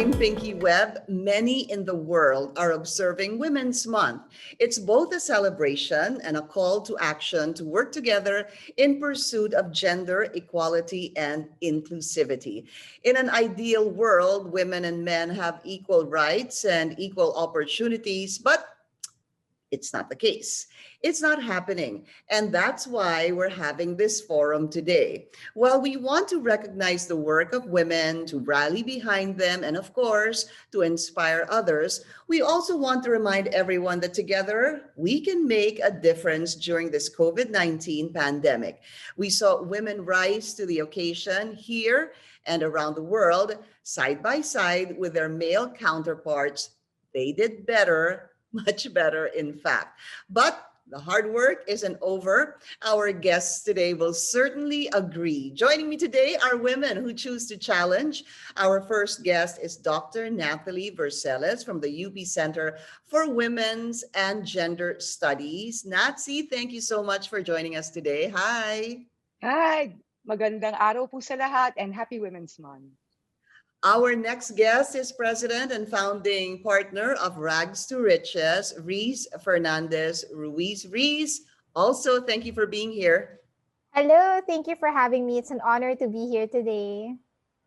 I'm Pinky Webb. Many in the world are observing Women's Month. It's both a celebration and a call to action to work together in pursuit of gender equality and inclusivity. In an ideal world, women and men have equal rights and equal opportunities, but it's not the case. It's not happening. And that's why we're having this forum today. Well, we want to recognize the work of women, to rally behind them, and of course, to inspire others. We also want to remind everyone that together we can make a difference during this COVID-19 pandemic. We saw women rise to the occasion here and around the world, side by side with their male counterparts. They did better, much better, in fact. But the hard work isn't over. Our guests today will certainly agree. Joining me today are women who choose to challenge. Our first guest is Dr. Nathalie Verceles from the UP Center for Women's and Gender Studies. Natsi, thank you so much for joining us today. Hi. Hi. Magandang araw po sa lahat and happy Women's Month. Our next guest is president and founding partner of Rags to Riches, Reese Fernandez-Ruiz. Reese, also thank you for being here. Hello, thank you for having me. It's an honor to be here today.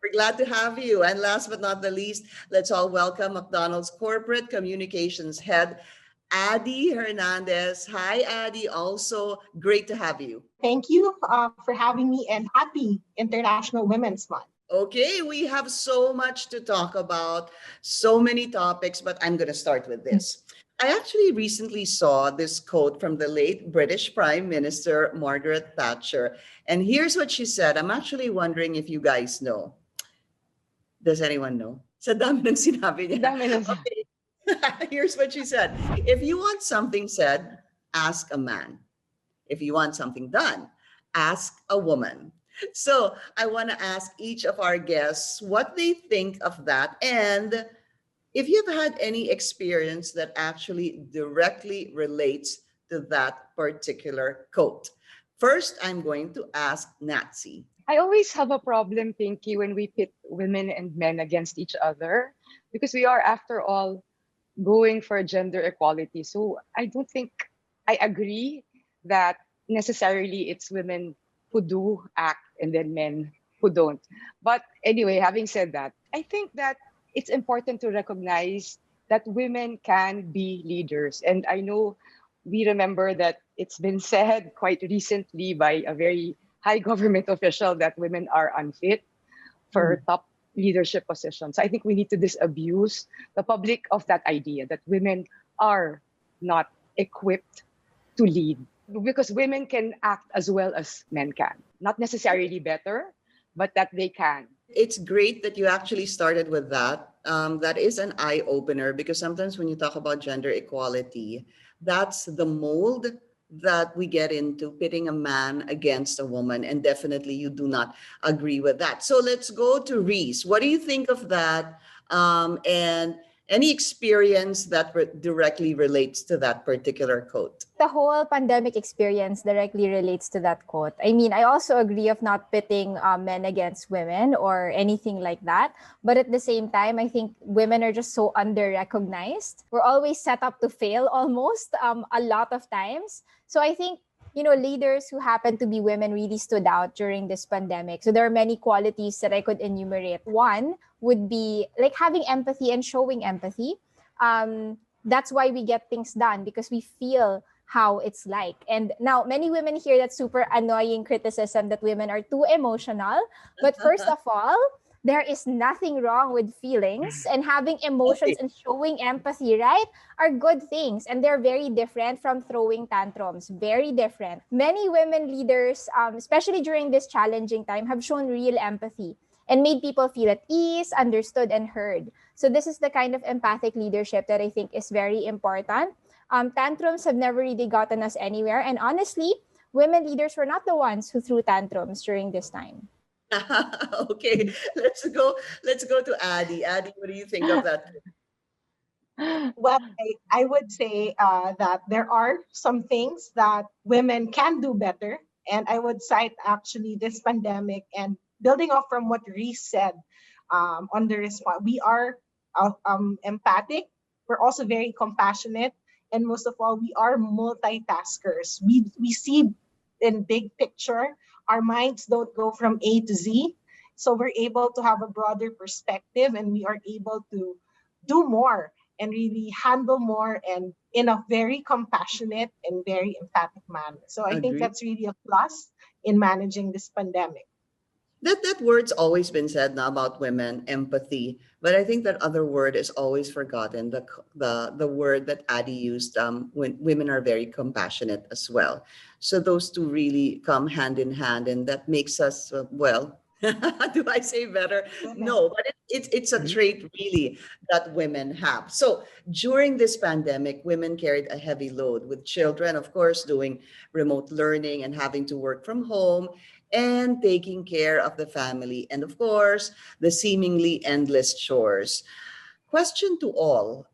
We're glad to have you. And last but not the least, let's all welcome McDonald's Corporate Communications Head, Adiel Hernandez. Hi, Adiel. Also great to have you. Thank you for having me and happy International Women's Month. Okay, we have so much to talk about, so many topics, but I'm going to start with this. I actually recently saw this quote from the late British Prime Minister Margaret Thatcher. And here's what she said. I'm actually wondering if you guys know. Does anyone know? Sa dami ng sinabi niya. Okay. Here's what she said. If you want something said, ask a man. If you want something done, ask a woman. So I want to ask each of our guests what they think of that, and if you've had any experience that actually directly relates to that particular quote. First, I'm going to ask Natsi. I always have a problem, Pinky, when we pit women and men against each other because we are, after all, going for gender equality. So I don't think I agree that necessarily it's women who do act and then men who don't. But anyway, having said that, I think that it's important to recognize that women can be leaders. And I know we remember that it's been said quite recently by a very high government official that women are unfit for top leadership positions. I think we need to disabuse the public of that idea that women are not equipped to lead, because women can act as well as men can. Not necessarily better, but that they can. It's great that you actually started with that. That is an eye-opener, because sometimes when you talk about gender equality, that's the mold that we get into, pitting a man against a woman. And definitely you do not agree with that. So let's go to Reese. What do you think of that? And any experience that directly relates to that particular quote? The whole pandemic experience directly relates to that quote. I mean, I also agree of not pitting men against women or anything like that. But at the same time, I think women are just so under-recognized. We're always set up to fail almost a lot of times. So I think, leaders who happen to be women really stood out during this pandemic. So there are many qualities that I could enumerate. One would be like having empathy and showing empathy. That's why we get things done, because we feel how it's like. And now many women hear that super annoying criticism that women are too emotional. But first of all, there is nothing wrong with feelings, and having emotions and showing empathy, right, are good things. And they're very different from throwing tantrums, very different. Many women leaders, especially during this challenging time, have shown real empathy and made people feel at ease, understood, and heard. So this is the kind of empathic leadership that I think is very important. Tantrums have never really gotten us anywhere. And honestly, women leaders were not the ones who threw tantrums during this time. Okay, let's go to Adi. Adi, what do you think of that? Well, I would say that there are some things that women can do better. And I would cite actually this pandemic, and building off from what Reese said, on the response. We are empathic. We're also very compassionate, and most of all, we are multitaskers. We see in big picture. Our minds don't go from A to Z, so we're able to have a broader perspective, and we are able to do more and really handle more, and in a very compassionate and very empathic manner. So I think Agree. that's really a plus in managing this pandemic. That word's always been said now about women, empathy. But I think that other word is always forgotten. The word that Adi used, when women are very compassionate as well. So those two really come hand in hand, and that makes us well. Do I say better? Women. No, but it's a trait really that women have. So during this pandemic, women carried a heavy load with children, of course, doing remote learning and having to work from home and taking care of the family, and of course, the seemingly endless chores. Question to all.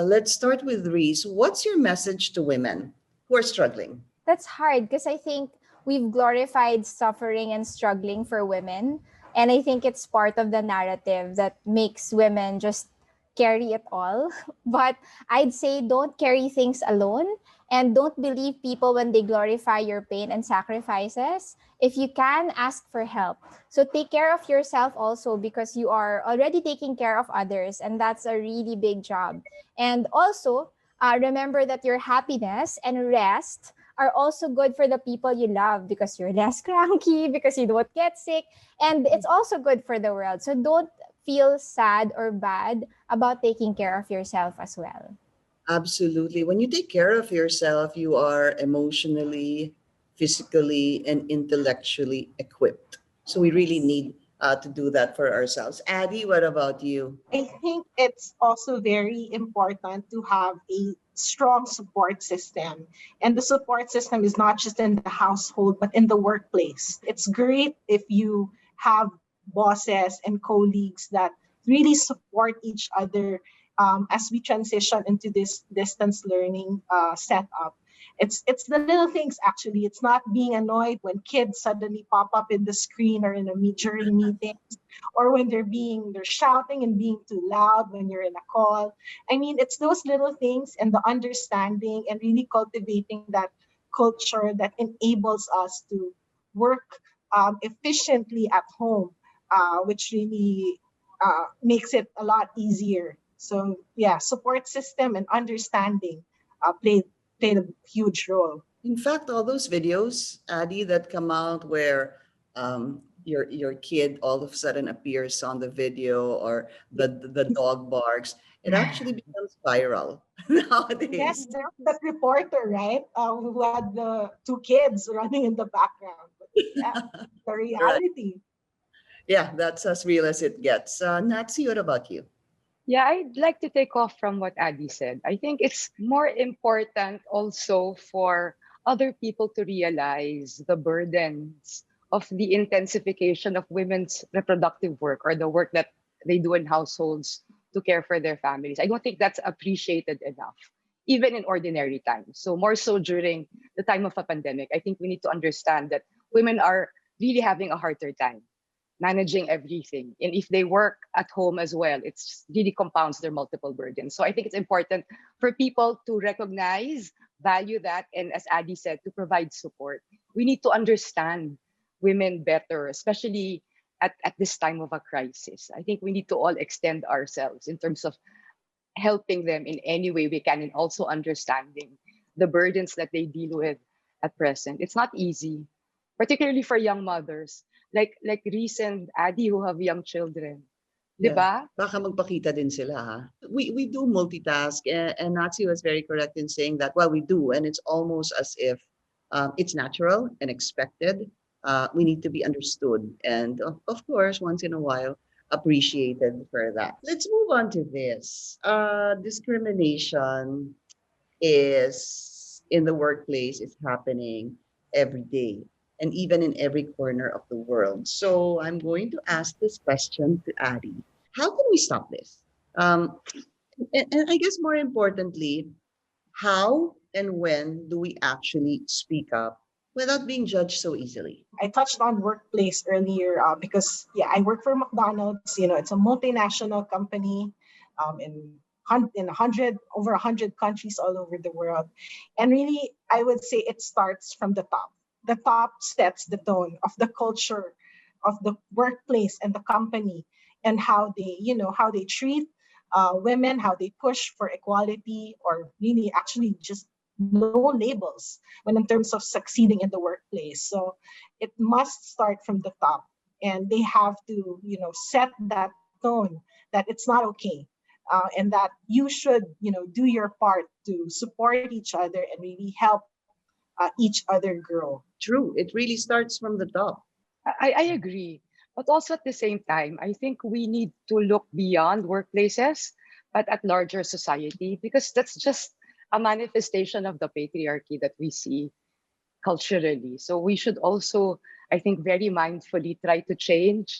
Let's start with Reese. What's your message to women who are struggling? That's hard because I think we've glorified suffering and struggling for women. And I think it's part of the narrative that makes women just carry it all. But I'd say don't carry things alone and don't believe people when they glorify your pain and sacrifices. If you can, ask for help. So take care of yourself also because you are already taking care of others, and that's a really big job. And also, remember that your happiness and rest are also good for the people you love because you're less cranky, because you don't get sick, and it's also good for the world. So don't feel sad or bad about taking care of yourself as well. Absolutely. When you take care of yourself, you are emotionally, physically, and intellectually equipped. So we really need to do that for ourselves. Addie, what about you? I think it's also very important to have a strong support system. And the support system is not just in the household, but in the workplace. It's great if you have bosses and colleagues that really support each other as we transition into this distance learning setup. It's the little things actually. It's not being annoyed when kids suddenly pop up in the screen or in a during meetings, or when they're shouting and being too loud when you're in a call. I mean, it's those little things and the understanding and really cultivating that culture that enables us to work efficiently at home, which really makes it a lot easier. So yeah, support system and understanding played a huge role. In fact, all those videos, Addie, that come out where your kid all of a sudden appears on the video, or the dog barks, it actually becomes viral Yes, nowadays. there was that reporter, right, who had the two kids running in the background. But yeah, the Right. reality. Yeah, that's as real as it gets. Natsi, what about you? Yeah, I'd like to take off from what Adi said. I think it's more important also for other people to realize the burdens of the intensification of women's reproductive work, or the work that they do in households to care for their families. I don't think that's appreciated enough, even in ordinary times. So, more so during the time of a pandemic, I think we need to understand that women are really having a harder time managing everything. And if they work at home as well, it's really compounds their multiple burdens. So I think it's important for people to recognize, value that, and as Adi said, to provide support. We need to understand women better, especially at this time of a crisis. I think we need to all extend ourselves in terms of helping them in any way we can, and also understanding the burdens that they deal with at present. It's not easy, particularly for young mothers like Reese and Adi who have young children. Yeah. Diba? Baka magpakita din sila, ha? We do multitask, and Natsi was very correct in saying that. Well, we do, and it's almost as if it's natural and expected. We need to be understood, and of course, once in a while, appreciated for that. Let's move on to this. Discrimination is in the workplace is happening every day, and even in every corner of the world. So I'm going to ask this question to Adi. How can we stop this? Um, and I guess more importantly, how and when do we actually speak up without being judged so easily. I touched on workplace earlier because yeah, I work for McDonald's. You know, it's a multinational company in 100 countries all over the world, and really, I would say it starts from the top. The top sets the tone of the culture of the workplace and the company, and how they treat women, how they push for equality, or really actually just no labels when in terms of succeeding in the workplace. So it must start from the top, and they have to set that tone that it's not okay, and that you should do your part to support each other and really help each other grow. True, it really starts from the top. I agree. But also at the same time, I think we need to look beyond workplaces, but at larger society, because that's just a manifestation of the patriarchy that we see culturally. So we should also, I think, very mindfully try to change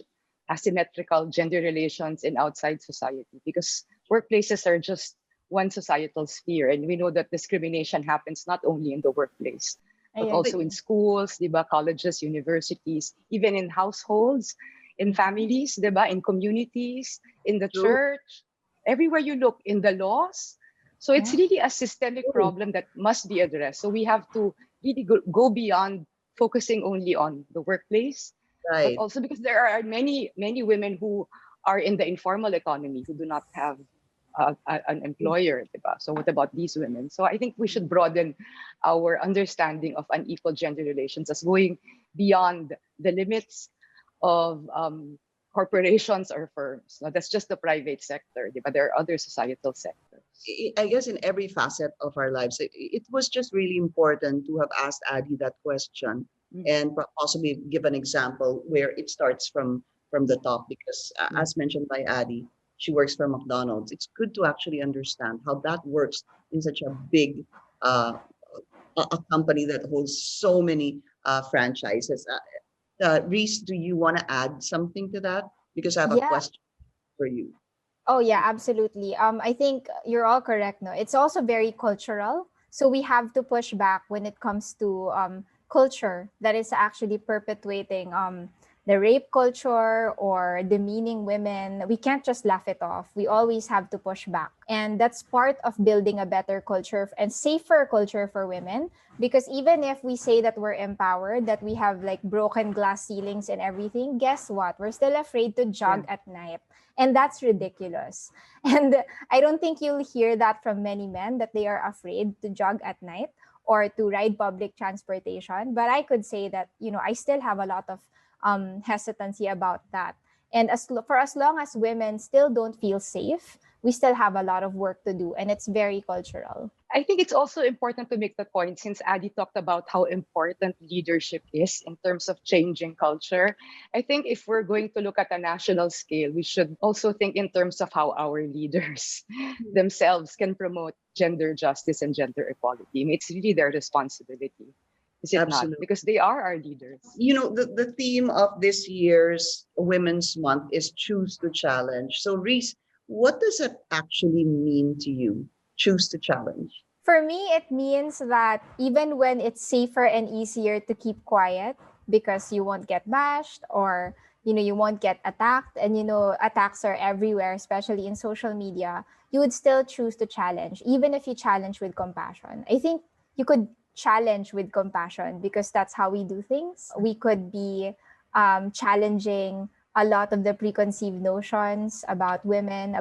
asymmetrical gender relations in outside society, because workplaces are just one societal sphere. And we know that discrimination happens not only in the workplace, but also in schools, diba, colleges, universities, even in households, in families, diba, in communities, in the church, everywhere you look, in the laws. So it's really a systemic problem that must be addressed. So we have to really go beyond focusing only on the workplace, but Right. also because there are many, many women who are in the informal economy who do not have an employer, diba? So what about these women? So I think we should broaden our understanding of unequal gender relations as going beyond the limits of corporations or firms. Now, that's just the private sector, but there are other societal sectors. I guess in every facet of our lives, it was just really important to have asked Adi that question, and possibly give an example where it starts from the top, because as mentioned by Adi, she works for McDonald's. It's good to actually understand how that works in such a big a company that holds so many franchises. Reese, do you want to add something to that? Because I have a Yeah. question for you. Oh yeah, absolutely. I think you're all correct. No, it's also very cultural. So we have to push back when it comes to culture that is actually perpetuating the rape culture or demeaning women. We can't just laugh it off. We always have to push back, and that's part of building a better culture and safer culture for women. Because even if we say that we're empowered, that we have like broken glass ceilings and everything, guess what? We're still afraid to jog at night. And that's ridiculous. And I don't think you'll hear that from many men, that they are afraid to jog at night or to ride public transportation. But I could say that, I still have a lot of hesitancy about that. And for as long as women still don't feel safe, we still have a lot of work to do. And it's very cultural. I think it's also important to make the point, since Adi talked about how important leadership is in terms of changing culture. I think if we're going to look at a national scale, we should also think in terms of how our leaders themselves can promote gender justice and gender equality. I mean, it's really their responsibility, is it not? Because they are our leaders. The theme of this year's Women's Month is Choose to Challenge. So Reese, what does it actually mean to you? Choose to challenge. For me, it means that even when it's safer and easier to keep quiet because you won't get bashed, or you won't get attacked, and attacks are everywhere, especially in social media, you would still choose to challenge, even if you challenge with compassion. I think you could challenge with compassion because that's how we do things. We could be challenging a lot of the preconceived notions about women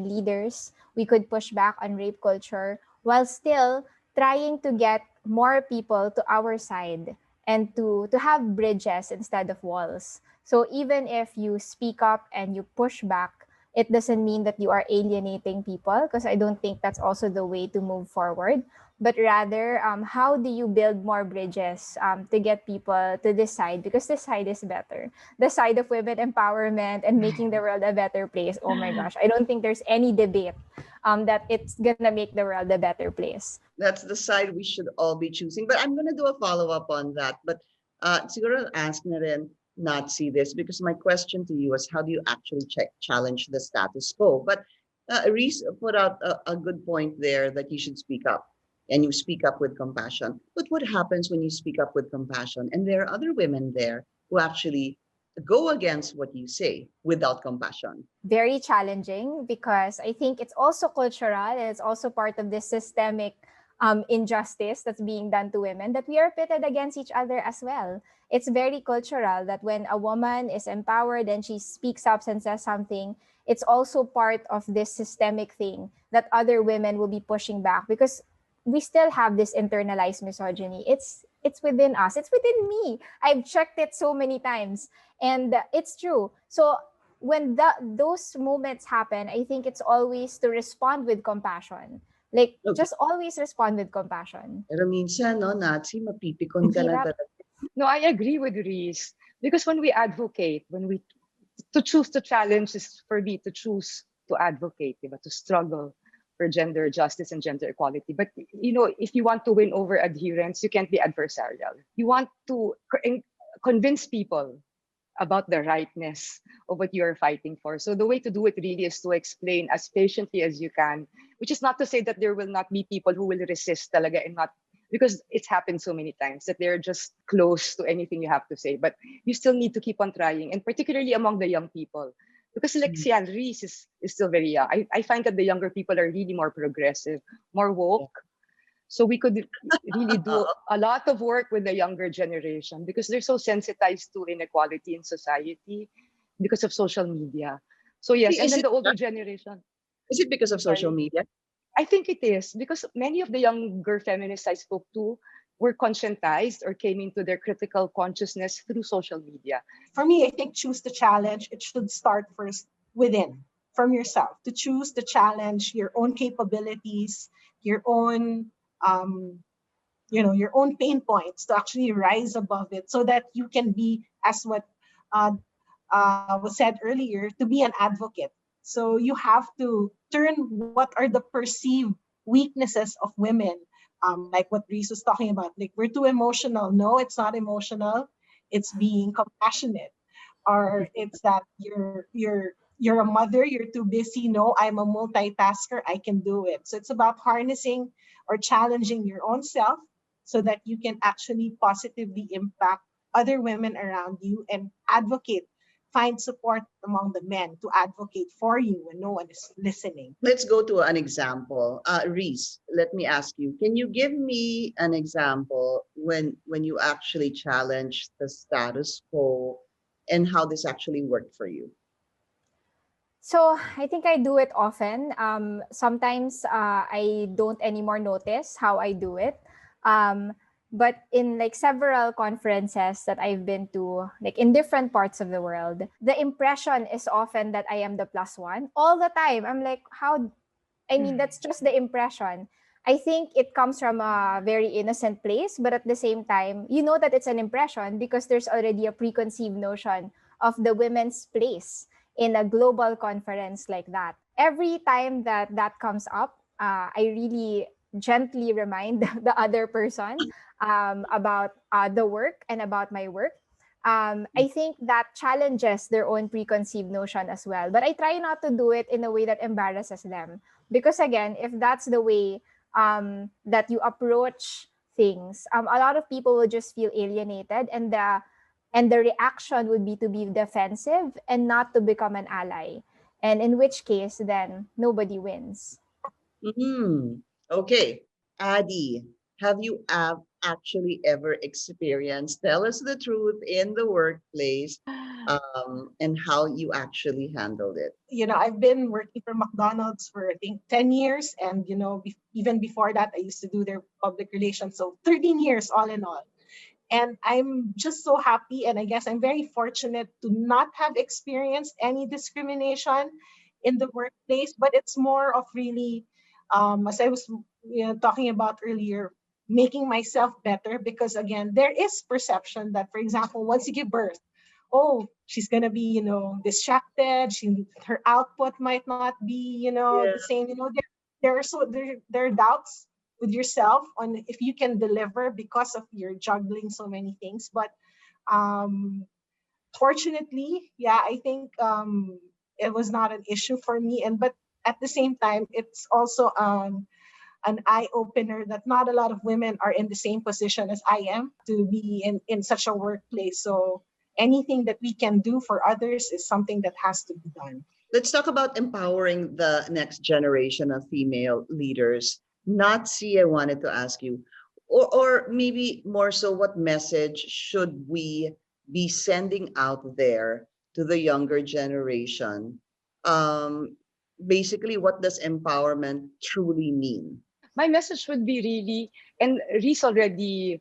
leaders. We could push back on rape culture while still trying to get more people to our side and to have bridges instead of walls. So even if you speak up and you push back, it doesn't mean that you are alienating people, because I don't think that's also the way to move forward. But rather, how do you build more bridges to get people to this side? Because this side is better. The side of women empowerment and making the world a better place. Oh my gosh, I don't think there's any debate that it's gonna make the world a better place. That's the side we should all be choosing. But I'm gonna do a follow-up on that. But siguro ask na rin Nazi this, because my question to you is, how do you actually challenge the status quo? But Reese put out a good point there that you should speak up. and you speak up with compassion. But what happens when you speak up with compassion and there are other women there who actually go against what you say without compassion? Very challenging because I think it's also cultural and it's also part of this systemic injustice that's being done to women, that we are pitted against each other as well. It's very cultural that when a woman is empowered and she speaks up and says something, it's also part of this systemic thing that other women will be pushing back, because we still have this internalized misogyny. It's within us. It's within me. I've checked it so many times, and it's true. So when those moments happen, I think it's always to respond with compassion. Like, Okay. just always respond with compassion. Pero minsan, no, Natsi, mapipikon ka na Hirap. talaga. No, I agree with Reese. Because when we advocate, to choose to challenge is for me to choose to advocate, diba? To struggle for gender justice and gender equality. But, if you want to win over adherents, you can't be adversarial. You want to convince people about the rightness of what you're fighting for. So the way to do it really is to explain as patiently as you can, which is not to say that there will not be people who will resist talaga and not, because it's happened so many times that they're just close to anything you have to say. But you still need to keep on trying, and particularly among the young people. Because like si Reese is still very young. I find that the younger people are really more progressive, more woke. So we could really do a lot of work with the younger generation because they're so sensitized to inequality in society because of social media. So yes, and Is then it, the older generation. is it because of social Sorry. media? I think it is because many of the younger feminists I spoke to were conscientized or came into their critical consciousness through social media. For me, I think choose the challenge. It should start first within, from yourself, to choose the challenge, your own capabilities, your own, your own pain points, to actually rise above it, so that you can be, as what uh, was said earlier, to be an advocate. So you have to turn what are the perceived weaknesses of women, like what Reese was talking about. Like, we're too emotional. No, it's not emotional. It's being compassionate. Or it's that you're a mother, you're too busy. No, I'm a multitasker. I can do it. So it's about harnessing or challenging your own self so that you can actually positively impact other women around you and advocate, find support among the men to advocate for you when no one is listening. Let's go to an example. Reese, let me ask you, can you give me an example when you actually challenged the status quo and how this actually worked for you? So I think I do it often. Sometimes I don't anymore notice how I do it. But in like several conferences that I've been to, like in different parts of the world, the impression is often that I am the plus one all the time. I'm like, how? I mean, that's just the impression. I think it comes from a very innocent place, but at the same time, you know that it's an impression because there's already a preconceived notion of the women's place in a global conference like that. Every time that that comes up, I really gently remind the other person about the work and about my work. I think that challenges their own preconceived notion as well. But I try not to do it in a way that embarrasses them. Because again, if that's the way that you approach things, a lot of people will just feel alienated, and the reaction would be to be defensive and not to become an ally. And in which case, then nobody wins. Okay, Adi, have you actually ever experienced, tell us the truth, in the workplace, and how you actually handled it? I've been working for McDonald's for, I think, 10 years. And, even before that, I used to do their public relations. So 13 years all in all. And I'm just so happy. And I guess I'm very fortunate to not have experienced any discrimination in the workplace. But it's more of really, as I was talking about earlier, making myself better. Because again, there is perception that, for example, once you give birth, oh, she's gonna be, distracted. Her output might not be, Yeah. the same. There are doubts with yourself on if you can deliver because of your juggling so many things. But fortunately, yeah, I think it was not an issue for me. But at the same time, it's also an eye-opener that not a lot of women are in the same position as I am to be in such a workplace. So anything that we can do for others is something that has to be done. Let's talk about empowering the next generation of female leaders. Natsi, I wanted to ask you, or maybe more so, what message should we be sending out there to the younger generation? Basically, what does empowerment truly mean? My message would be really, and Reese already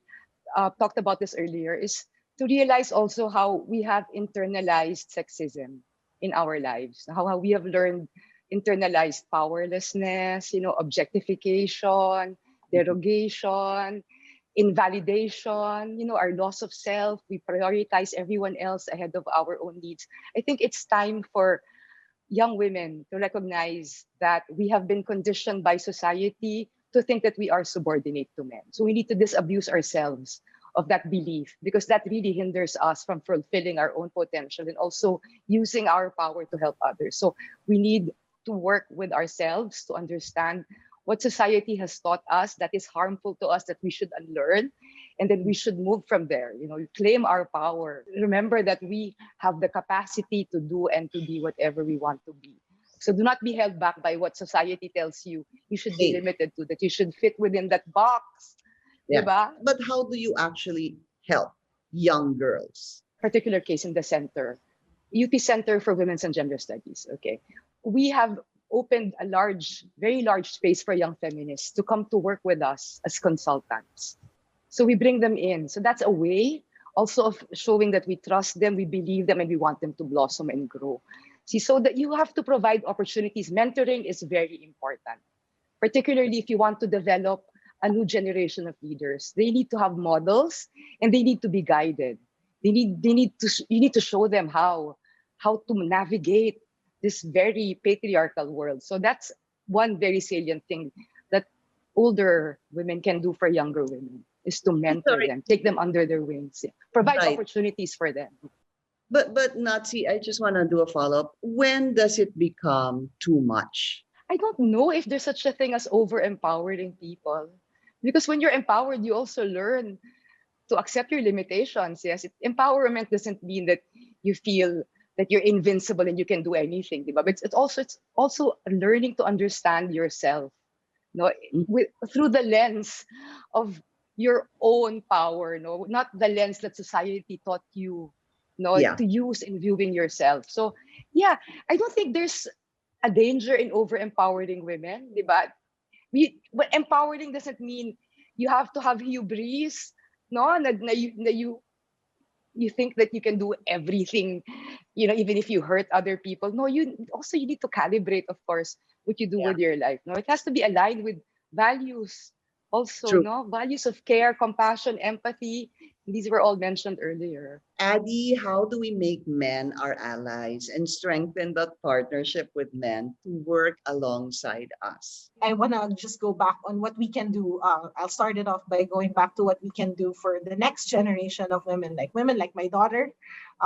talked about this earlier, is to realize also how we have internalized sexism in our lives, how we have learned internalized powerlessness, objectification, derogation, invalidation, our loss of self. We prioritize everyone else ahead of our own needs. I think it's time for young women to recognize that we have been conditioned by society to think that we are subordinate to men. So we need to disabuse ourselves of that belief, because that really hinders us from fulfilling our own potential and also using our power to help others. So we need to work with ourselves to understand what society has taught us that is harmful to us, that we should unlearn, and then we should move from there. Claim our power. Remember that we have the capacity to do and to be whatever we want to be. So do not be held back by what society tells you should be limited to, that you should fit within that box. Yeah. Diba? But how do you actually help young girls? Particular case in the center, UP Center for Women's and Gender Studies. Okay, we have opened a very large space for young feminists to come to work with us as consultants. So we bring them in. So that's a way also of showing that we trust them, we believe them, and we want them to blossom and grow. See, so that you have to provide opportunities. Mentoring is very important, particularly if you want to develop a new generation of leaders. They need to have models and they need to be guided. You need to show them how to navigate this very patriarchal world. So that's one very salient thing that older women can do for younger women, is to mentor them, take them under their wings, provide opportunities for them. But Natsi, I just want to do a follow-up. When does it become too much? I don't know if there's such a thing as over-empowering people. Because when you're empowered, you also learn to accept your limitations. Yes, empowerment doesn't mean that you feel that you're invincible and you can do anything. But it's also learning to understand yourself, through the lens of your own power, not the lens that society taught you, to use in viewing yourself. So, yeah, I don't think there's a danger in over-empowering women, but empowering doesn't mean you have to have hubris, na you think that you can do everything, even if you hurt other people. No, you need to calibrate, of course, what you do with your life. It has to be aligned with values also. True. Values of care, compassion, empathy. These were all mentioned earlier. Adi, how do we make men our allies and strengthen that partnership with men to work alongside us? I want to just go back on what we can do. I'll start it off by going back to what we can do for the next generation of women like my daughter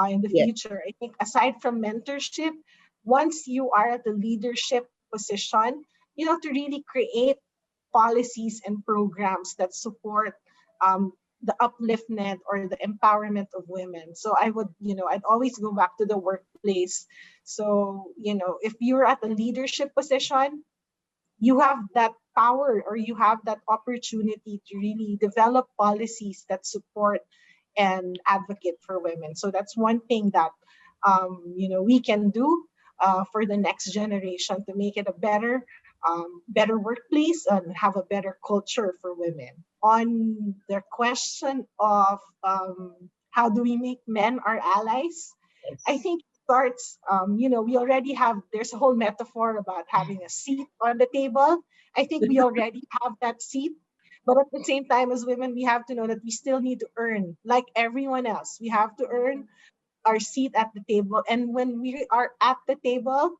in the future. I think aside from mentorship, once you are at the leadership position, to really create policies and programs that support the upliftment or the empowerment of women. So I'd always go back to the workplace. So, if you're at the leadership position, you have that power or you have that opportunity to really develop policies that support and advocate for women. So that's one thing that, we can do for the next generation to make it a better workplace and have a better culture for women. On the question of how do we make men our allies, I think it starts, we already there's a whole metaphor about having a seat on the table. I think we already have that seat. But at the same time, as women, we have to know that we still need to earn, like everyone else. We have to earn our seat at the table. And when we are at the table,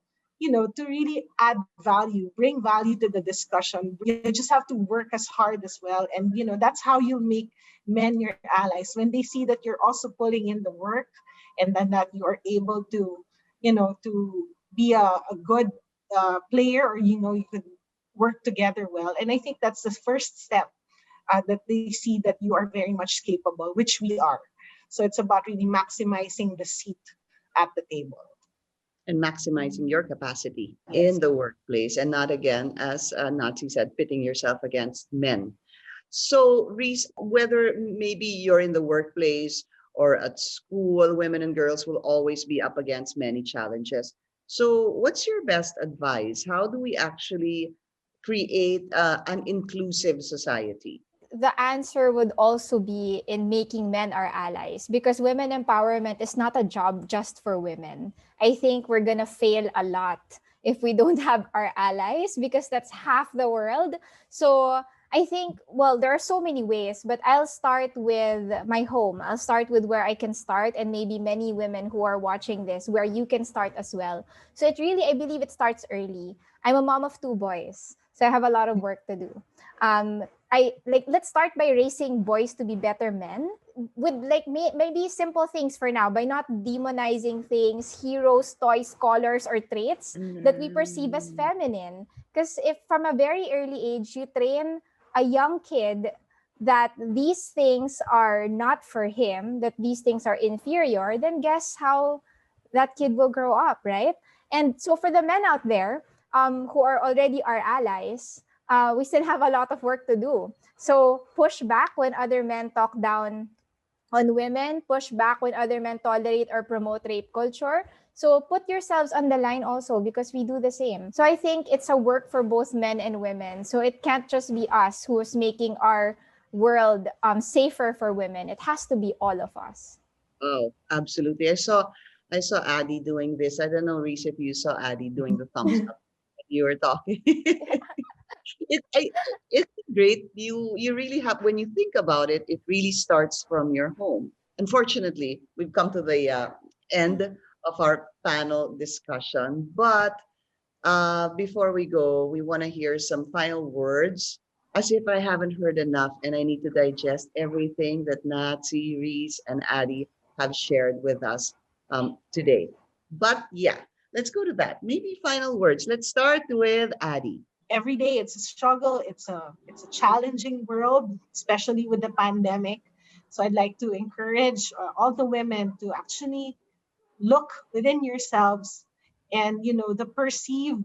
to really add value, bring value to the discussion, you just have to work as hard as well. And, that's how you make men your allies. When they see that you're also putting in the work and then that you are able to, to be a good player, or, you could work together well. And I think that's the first step, that they see that you are very much capable, which we are. So it's about really maximizing the seat at the table. And maximizing your capacity Yes. in the workplace, and not, again, as Nazi said, pitting yourself against men. So, Reese, whether maybe you're in the workplace or at school, women and girls will always be up against many challenges. So, what's your best advice? How do we actually create an inclusive society? The answer would also be in making men our allies, because women empowerment is not a job just for women. I think we're gonna fail a lot if we don't have our allies, because that's half the world. So I think, well, there are so many ways, but I'll start with my home. I'll start with where I can start, and maybe many women who are watching this, where you can start as well. So it really, I believe it starts early. I'm a mom of two boys, so I have a lot of work to do. Let's start by raising boys to be better men with maybe simple things for now, by not demonizing things, heroes, toys, colors, or traits that we perceive as feminine. Because if from a very early age you train a young kid that these things are not for him, that these things are inferior, then guess how that kid will grow up, right? And so for the men out there who are already our allies, we still have a lot of work to do. So push back when other men talk down on women, push back when other men tolerate or promote rape culture. So put yourselves on the line also, because we do the same. So I think it's a work for both men and women. So it can't just be us who's making our world safer for women. It has to be all of us. Oh, absolutely. I saw Addie doing this. I don't know, Reese, if you saw Addie doing the thumbs up when you were talking. It's great. You really have, when you think about it, it really starts from your home. Unfortunately, we've come to the end of our panel discussion, but before we go, we want to hear some final words, as if I haven't heard enough and I need to digest everything that Nazi, Reese, and Addie have shared with us today. But yeah, let's go to that. Maybe final words. Let's start with Addie. Every day it's a struggle. It's a challenging world, especially with the pandemic. So I'd like to encourage all the women to actually look within yourselves, and the perceived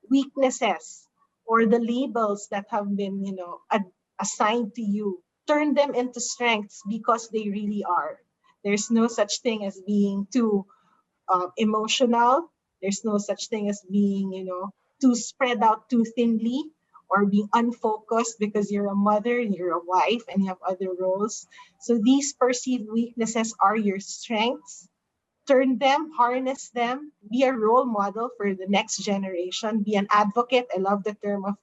weaknesses or the labels that have been assigned to you, turn them into strengths, because they really are. There's no such thing as being too emotional. There's no such thing as being, too spread out too thinly, or being unfocused because you're a mother and you're a wife and you have other roles. So these perceived weaknesses are your strengths. Turn them, harness them, be a role model for the next generation, be an advocate. I love the term of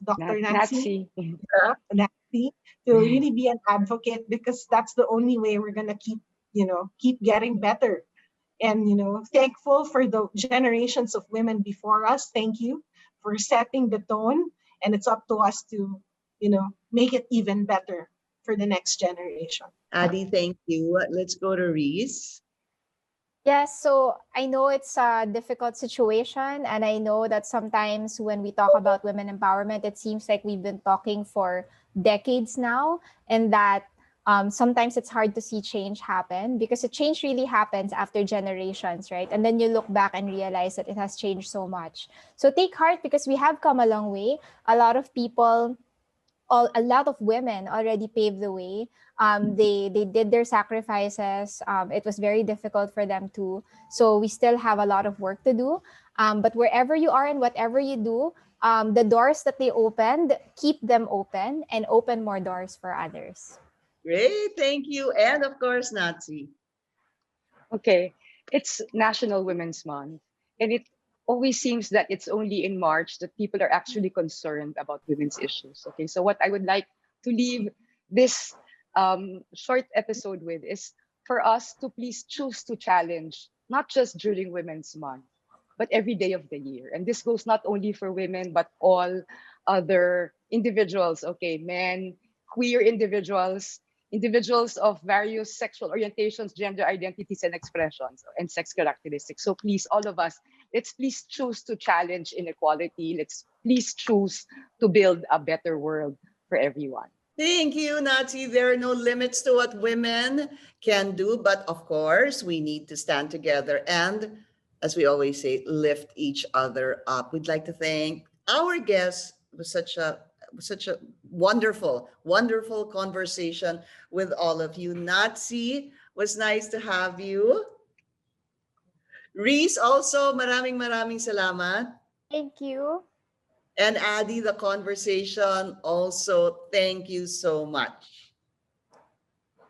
Dr. Nancy. Nancy, to really be an advocate, because that's the only way we're gonna keep getting better. And thankful for the generations of women before us. Thank you for setting the tone, and it's up to us to make it even better for the next generation. Addie, thank you. Let's go to Reese. Yes, so I know it's a difficult situation, and I know that sometimes when we talk about women empowerment, it seems like we've been talking for decades now, and that sometimes it's hard to see change happen, because the change really happens after generations, right? And then you look back and realize that it has changed so much. So take heart, because we have come a long way. A lot of people, a lot of women already paved the way. They did their sacrifices. It was very difficult for them too. So we still have a lot of work to do. But wherever you are and whatever you do, the doors that they opened, keep them open and open more doors for others. Great, thank you. And of course, Nazi. Okay, it's National Women's Month, and it always seems that it's only in March that people are actually concerned about women's issues. Okay, so what I would like to leave this short episode with is for us to please choose to challenge, not just during Women's Month, but every day of the year. And this goes not only for women, but all other individuals, okay, men, queer individuals, individuals of various sexual orientations, gender identities, and expressions, and sex characteristics. So please, all of us, let's please choose to challenge inequality. Let's please choose to build a better world for everyone. Thank you, Nathalie. There are no limits to what women can do, but of course, we need to stand together and, as we always say, lift each other up. We'd like to thank our guests. It was such a wonderful, wonderful conversation with all of you. Nathalie, was nice to have you. Reese, also, maraming salamat. Thank you. And Adi, the conversation, also, thank you so much.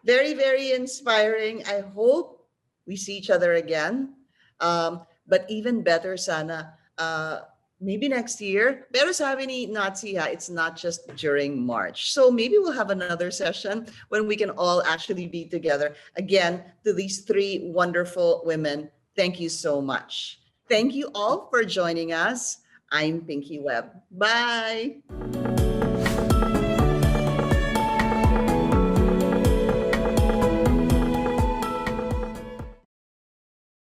Very, very inspiring. I hope we see each other again. But even better, sana, maybe next year. Pero sabi ni Natsi, it's not just during March. So maybe we'll have another session when we can all actually be together. Again, to these three wonderful women, thank you so much. Thank you all for joining us. I'm Pinky Webb. Bye.